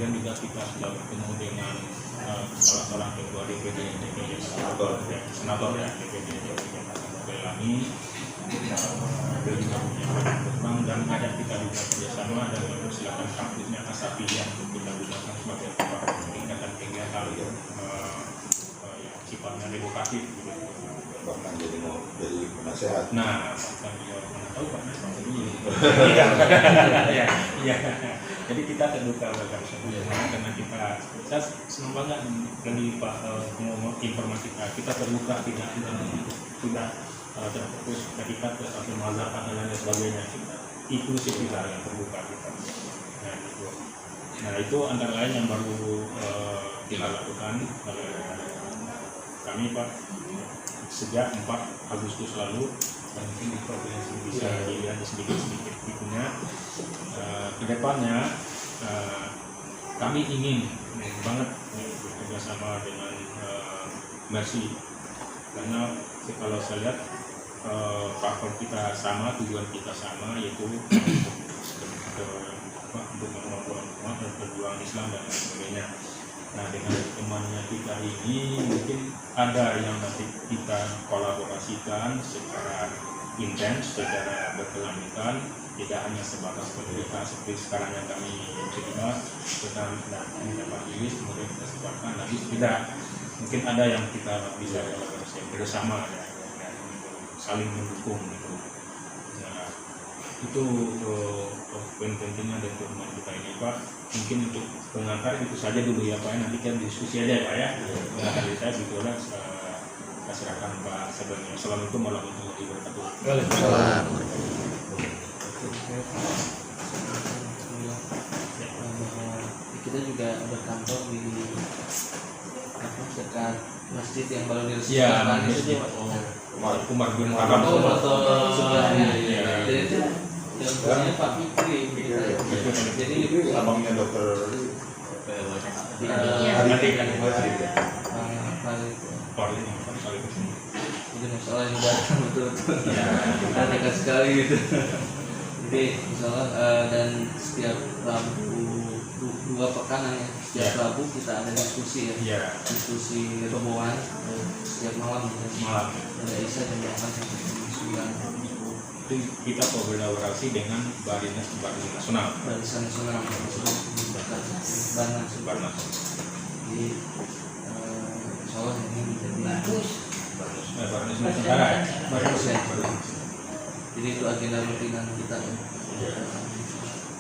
Kemudian juga kita sudah bertemu dengan salah seorang ketua DPD senator ya DPD Belani. Beliau juga punya banyak berkembang dan ada kita juga kerjasama dan mempersilakan kampusnya Asafi yang kita gunakan sebagai tempat peningkatan kegiatan yang sifatnya edukatif gitu. Bahkan jadi mau jadi penasehat. Nah, bahkan beliau mana tahu Pak Nas ini. Iya. Jadi kita terbuka belajar semuanya karena saya senang banget dari Pak ngomong informasi kita terbuka tidak sudah terfokus ketika ke satu mazhab dan lain sebagainya. Inklusif kita yang terbuka kita. Nah itu antara lain yang baru kita lakukan oleh kami Pak sejak 4 Agustus lalu, dan mungkin di provinsi bisa dilihat sedikit-sedikit itunya. Kedepannya kami ingin banget bekerja sama dengan Mercy, karena kalau saya lihat faktor kita sama, tujuan kita sama, yaitu untuk berjuang Islam dan lain sebagainya. Nah dengan temannya kita ini mungkin ada yang nanti kita kolaborasikan secara intens, secara berkelanjutan, tidak hanya sebatas pendidikan seperti sekarang yang kami terima, kita mendapat rilis kemudian kita sebarkan lagi, tidak, mungkin ada yang kita bisa kolaborasi bersama ya, saling mendukung gitu. Nah itu poin pentingnya dari teman kita ini Pak. Mungkin untuk pengantar itu saja dulu ya Pak, nanti kan diskusi aja Pak ya. Nah dari saya sebetulnya saya serahkan Pak sebenarnya. Assalamualaikum warahmatullahi wabarakatuh. Kita juga berkantor di dekat masjid yang baru diresmikan. Umar bin Khattab. Jadi itu yang punya Pak Fikri. Jadi abangnya dokter itu masalah yang betul kita dekat sekali gitu. Jadi misalnya dan setiap Rabu 2 pekan ya, setiap Rabu kita ada diskusi ya, diskusi rombongan setiap malam ada Isa jam 8 sampai jam 9. Itu kita kolaborasi dengan Barisan Nasional. Barnas. Jadi insyaallah ini menjadi bagus. Barnas Nusantara. Bagus ya. Jadi itu agenda rutinan kita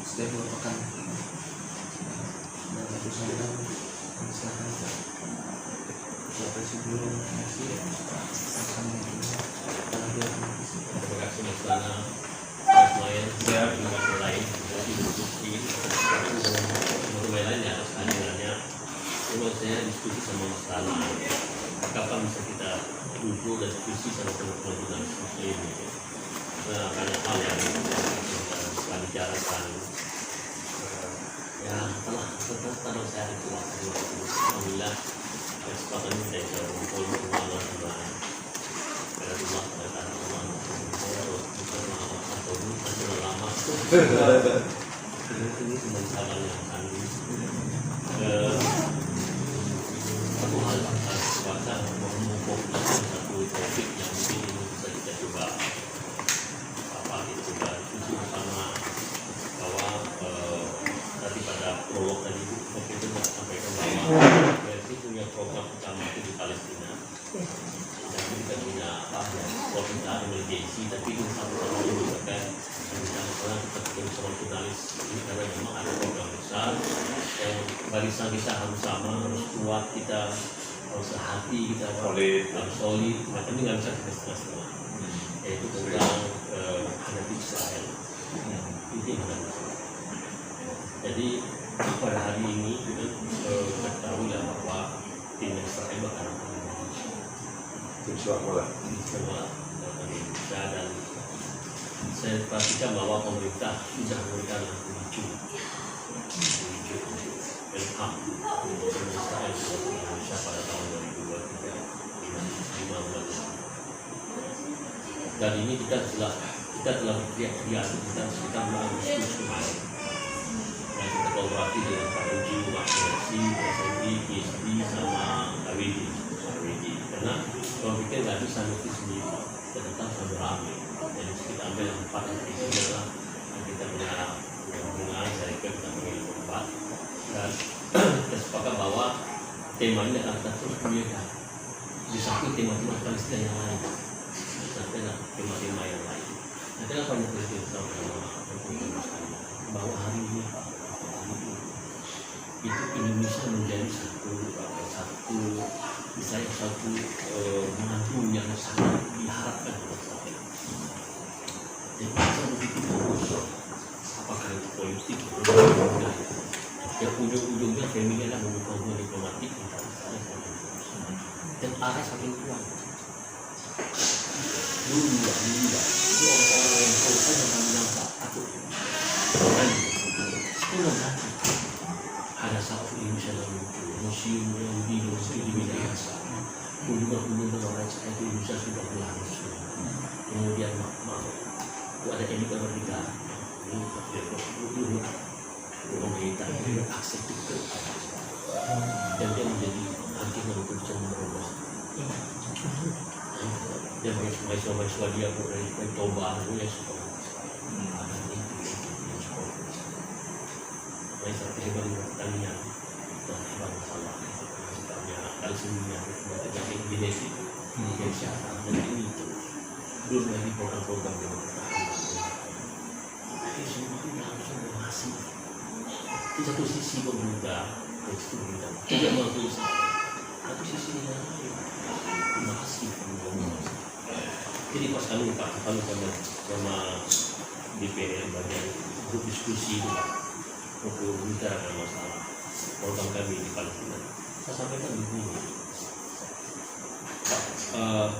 setiap 2 pekan. Dan itu saya silakan Bapak Subro masih terima kasih Mas Lana, Mas Mayan, terima kasih lain dari diskusi teman-teman lainnya atas kehadirannya. Coba saya diskusi sama Mas Lana, kapan bisa kita duduk dan diskusi sama teman-teman jurnalis muslim. Nah, banyak hal yang kita bicarakan. Ya, setelah saya itu alhamdulillah kesempatan ini saya bisa berkumpul dengan Allah sama Allah pada Allah atau bukan lama ini cuma salah yang kami satu hal bahasa memfokuskan satu topik yang mungkin ini bisa kita coba kita diskusi bersama bahwa tadi pada prolog tadi waktu itu tidak sampaikan bahwa PSI punya program utama itu di Palestina. Dan kita punya permintaan emergensi, tapi itu sama-sama juga kan misalnya sekarang kita ketemu sama jurnalis ini karena memang ada program besar yang barisan kita harus sama, harus kuat, kita harus hati, kita harus solid, maka ini nggak bisa kita setengah-setengah, yaitu tentang menghadapi Israel, inti menghadapi. Jadi pada hari ini kita ketahui bahwa tim Israel bakal Insyaallah Indonesia, dan saya pastikan bahwa pemerintah sudah memberikan tujuh welcome untuk Israel di Indonesia pada tahun 2023 5 bulan. Dan ini kita telah berteriak-teriak kita sekitar bulan Agustus kemarin. Dan kita kolaborasi dengan Pak Uji, Pak dan kita sepakat bahwa temanya akan kita terus berikan di samping tema-tema Palestina yang lain, sampai tema-tema yang lain. Nah, kenapa ini terjadi bahwa hari ini itu Indonesia menjadi satu misalnya satu mantu yang sangat diharapkan oleh masyarakat. Jadi kita begitu fokus, apakah itu politik, ya ujung-ujungnya feminin lah membuka hubungan diplomatik antara Israel dan Indonesia. Dan arah saking kuat. Dulu itu orang-orang yang kota yang bilang takut. Dan sekolah nanti ada satu Indonesia yang muncul, museum yang di Minahasa. Kunjungan orang saya itu Indonesia sudah berlangsung. Kemudian itu ada elit kemerdekaan. Ini dulu pemerintah itu akses ke dan dia menjadi hakim yang berusaha merubah. Dia mahasiswa dia dari Toba, dia sekolah. Mahasiswa hebat pertanian dan hebat masalah. Misalnya kalsiumnya, teknik genetik, kesehatan dan ini terus. Belum lagi program-program yang bertahan. Ini semua itu langsung masif. Di satu sisi pemerintah tidak mampu, tapi sisi yang lain masih jadi pas kami sama DPR bagian grup diskusi untuk membicarakan masalah program kami di Palestina, saya sampaikan begini,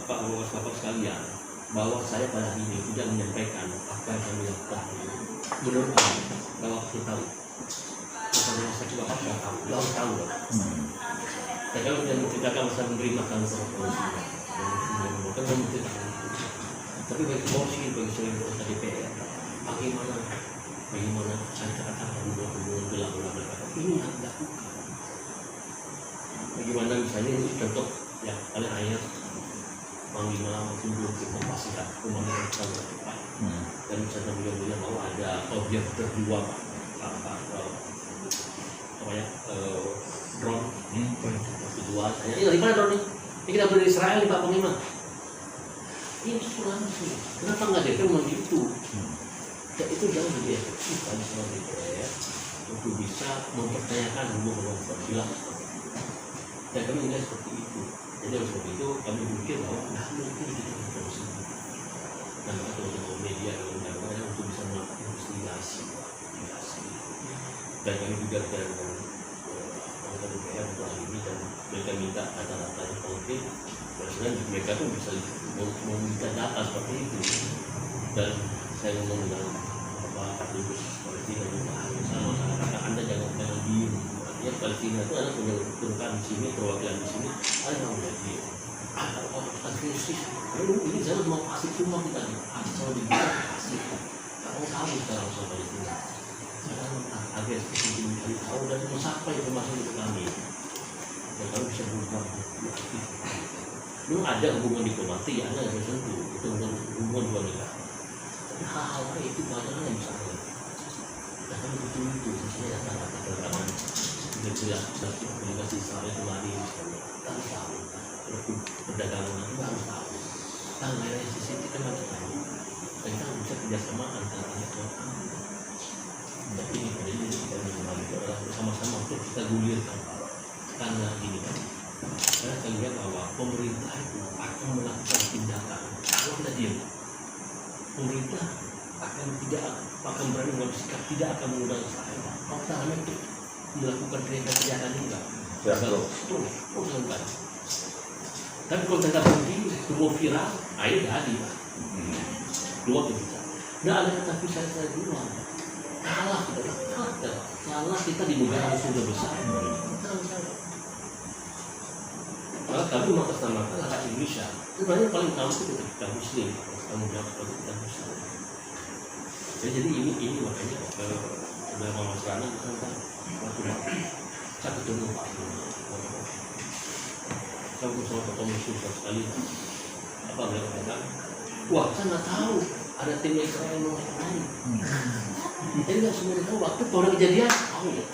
Pak Bapak sekalian, bahwa saya pada hari ini tidak menyampaikan apa yang kami lakukan. Menurut kami, bahwa kita tahu karena saya juga tahu. Dan kalau dia menceritakan masalah menerima kantor polisi, kan menceritakan itu. Tapi bagi polisi, bagi seluruh anggota DPR, bagaimana saya katakan hubungan gelap mereka ini yang dilakukan. Bagaimana misalnya ini contoh yang paling ayat Panglima Kunjung kita pastikan pembangunan pesawat cepat. Dan misalnya beliau bahwa ada objek berdua drone kedua saya ini dari mana drone ini kita beli Israel di Pak Panglima ini langsung kenapa nggak DPR begitu dan itu jauh lebih efektif bagi semua DPR untuk bisa mempertanyakan hubungan silang dan kami melihat seperti itu. Jadi oleh sebab itu kami berpikir bahwa mungkin kita terus dan teman-teman media yang untuk bisa melakukan investigasi dan kami juga dengan anggota DPR untuk hal ini dan mereka minta data-data yang konkret dan sebenarnya mereka pun bisa meminta data seperti itu dan saya ngomong dengan Pak Dubes Palestina juga sama kata Anda jangan diem, artinya Palestina itu ada kedudukan di sini, perwakilan di sini, ada yang udah diem ada orang krisis, ini saya mau kasih semua kita kasih sama di bawah kasih kamu tahu sekarang soal Palestina agar seperti mencari tahu dan mencapai informasi untuk kami dan kami bisa berubah aktif. Belum ada hubungan diplomatik yang ada tertentu itu hubungan dua negara tapi hal-hal itu banyak yang bisa ada dan kami betul itu misalnya data-data perkembangan tidak jelas komunikasi Israel kemarin kami tahu perdagangan itu harus tahu tanggal sisi kita harus tahu dan kita bisa kerjasama antara negara tapi ini pada ini kita mengenal itu adalah bersama-sama untuk kita gulirkan karena gini kan karena kita lihat bahwa pemerintah itu akan melakukan tindakan kalau kita diam pemerintah akan berani mengambil sikap tidak akan mengundang Israel kalau kita hanya untuk melakukan kejahatan juga terus lakukan tapi kalau kita begini semua viral ayo jadi dua kita nggak ada kata saya dulu salah kita di negara yang sudah besar. Kalau kami mengatasnamakan hak Indonesia, sebenarnya paling utama itu kita Muslim, tanggung jawab kita Muslim. Jadi ini makanya beberapa masyarakat tentang waktu saya ketemu Pak, saya bersama Pak Musuh sekali, apa mereka katakan, wah saya nggak tahu ada tim Israel lain. Jadi nggak semua tahu waktu pada kejadian tahu ya.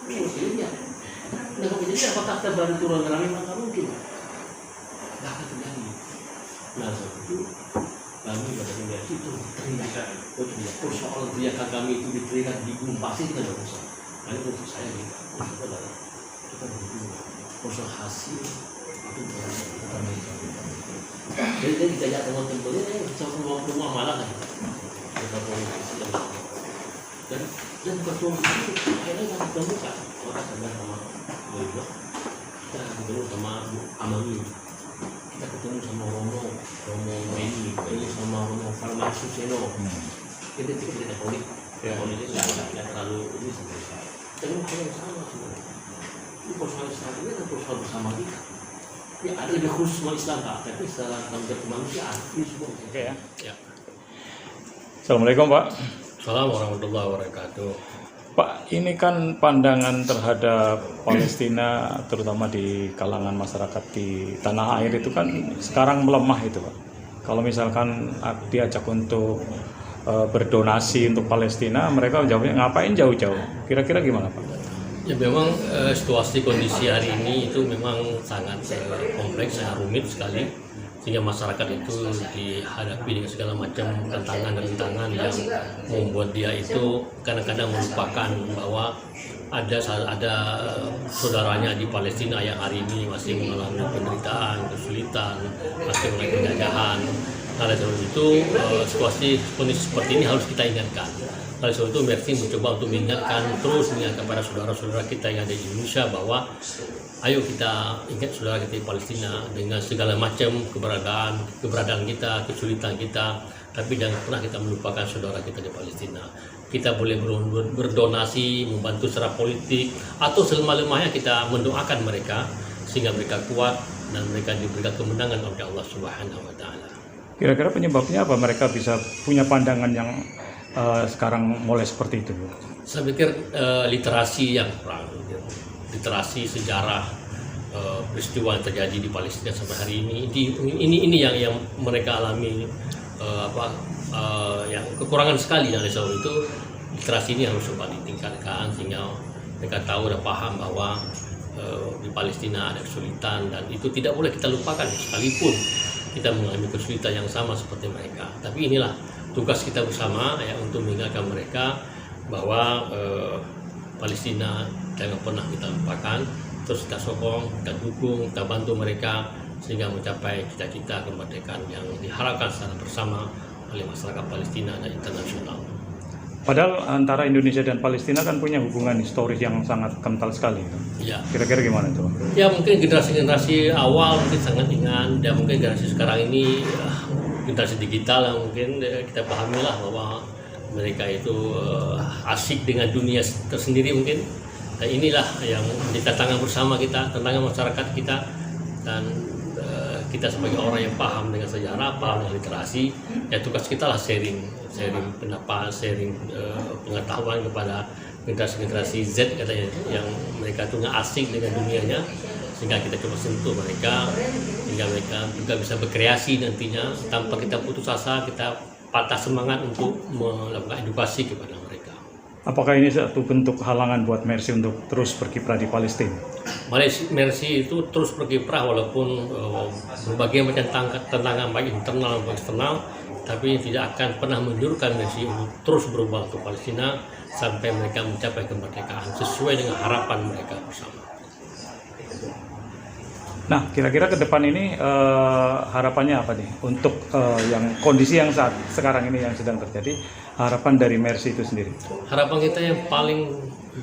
Ini Jadi apakah kita berani turun rame? Maka mungkin nggak akan terjadi. Nah sebab itu kami pada mediasi itu teriakan, persoalan teriakan kami itu diteriakan di gunung pasir kita nggak usah. Karena untuk saya nih, itu adalah kita begitu persoalan hasil itu bukan jadi kita lihat teman-teman ini bisa rumah malah kan kita politisi dan ketua itu akhirnya kita temukan orang sadar sama Boyo, kita ketemu sama Amami, kita ketemu sama Romo Meni, ketemu sama Romo Farmasu Seno, kita politik itu tidak terlalu ini sampai sekarang. Tapi masalah sama sebenarnya. Ini persoalan Islam ini adalah persoalan bersama kita. Ya ada lebih khusus sama Islam Pak, tapi secara tanggung kemanusiaan ini semua. Oke ya. Ya. Assalamualaikum Pak. Assalamualaikum warahmatullahi wabarakatuh. Pak, ini kan pandangan terhadap Palestina, terutama di kalangan masyarakat di tanah air itu kan sekarang melemah itu Pak. Kalau misalkan diajak untuk berdonasi untuk Palestina, mereka jawabnya ngapain jauh-jauh? Kira-kira gimana Pak? Ya memang situasi kondisi hari ini itu memang sangat kompleks, sangat rumit sekali, sehingga masyarakat itu dihadapi dengan segala macam tantangan yang membuat dia itu kadang-kadang melupakan bahwa ada saudaranya di Palestina yang hari ini masih mengalami penderitaan, kesulitan, masih mengalami penjajahan. Nah, oleh sebab itu situasi kondisi seperti ini harus kita ingatkan. Oleh sebab itu Mercy mencoba untuk mengingatkan kepada saudara-saudara kita yang ada di Indonesia bahwa ayo kita ingat saudara kita di Palestina dengan segala macam keberadaan kita, kesulitan kita, tapi jangan pernah kita melupakan saudara kita di Palestina. Kita boleh berdonasi, membantu secara politik, atau selemah-lemahnya kita mendoakan mereka sehingga mereka kuat dan mereka diberikan kemenangan oleh Allah Subhanahu wa taala. Kira-kira penyebabnya apa mereka bisa punya pandangan yang sekarang mulai seperti itu? Saya pikir literasi yang kurang, literasi sejarah peristiwa yang terjadi di Palestina sampai hari ini yang mereka alami, yang kekurangan sekali. Dan oleh sebab itu literasi ini harus coba ditingkatkan sehingga mereka tahu dan paham bahwa di Palestina ada kesulitan dan itu tidak boleh kita lupakan sekalipun kita mengalami kesulitan yang sama seperti mereka. Tapi inilah tugas kita bersama ya, untuk mengingatkan mereka bahwa Palestina jangan pernah kita lupakan. Terus kita sokong, kita dukung, kita bantu mereka sehingga mencapai cita-cita kemerdekaan yang diharapkan secara bersama oleh masyarakat Palestina dan internasional. Padahal antara Indonesia dan Palestina kan punya hubungan historis yang sangat kental sekali. Ya. Kira-kira gimana itu? Ya mungkin generasi-generasi awal mungkin sangat ingat, dan mungkin generasi sekarang ini generasi digital yang mungkin kita pahamilah bahwa mereka itu asik dengan dunia tersendiri mungkin. Dan inilah yang menjadi tantangan bersama kita, tantangan masyarakat kita, dan kita sebagai orang yang paham dengan sejarah, paham dengan literasi, ya tugas kita lah sharing pendapat, sharing pengetahuan kepada generasi Z katanya, yang mereka tuh nggak asing dengan dunianya, sehingga kita coba sentuh mereka, sehingga mereka juga bisa berkreasi nantinya tanpa kita putus asa, kita patah semangat untuk melakukan edukasi kepada mereka. Apakah ini satu bentuk halangan buat Mercy untuk terus berkiprah di Palestina? Mercy itu terus berkiprah walaupun berbagai macam tantangan baik internal maupun eksternal, tapi tidak akan pernah mendurunkan Mercy untuk terus berubah ke Palestina sampai mereka mencapai kemerdekaan sesuai dengan harapan mereka bersama. Nah, kira-kira ke depan ini harapannya apa nih untuk yang kondisi yang saat sekarang ini yang sedang terjadi, harapan dari Mercy itu sendiri? Harapan kita yang paling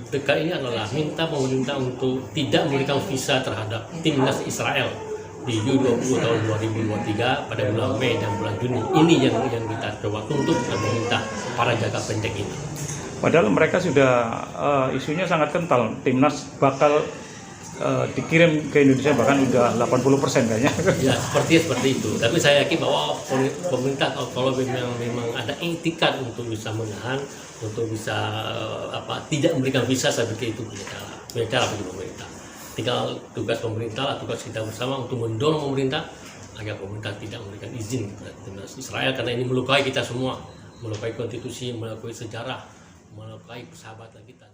dekat ini adalah minta pemerintah untuk tidak memberikan visa terhadap timnas Israel di U20 tahun 2023 pada bulan Mei dan bulan Juni. Ini yang kita coba tuntut dan meminta para jangka pendek ini. Padahal mereka sudah isunya sangat kental, timnas bakal dikirim ke Indonesia bahkan udah 80% kayaknya. Ya seperti itu. Tapi saya yakin bahwa pemerintah kalau memang ada etikat untuk bisa menahan, untuk bisa tidak memberikan visa, saya pikir itu punya cara bagi pemerintah. Tinggal tugas pemerintah, tugas kita bersama untuk mendorong pemerintah agar pemerintah tidak memberikan izin kepada timnas Israel, karena ini melukai kita semua, melukai konstitusi, melukai sejarah, melukai persahabatan kita.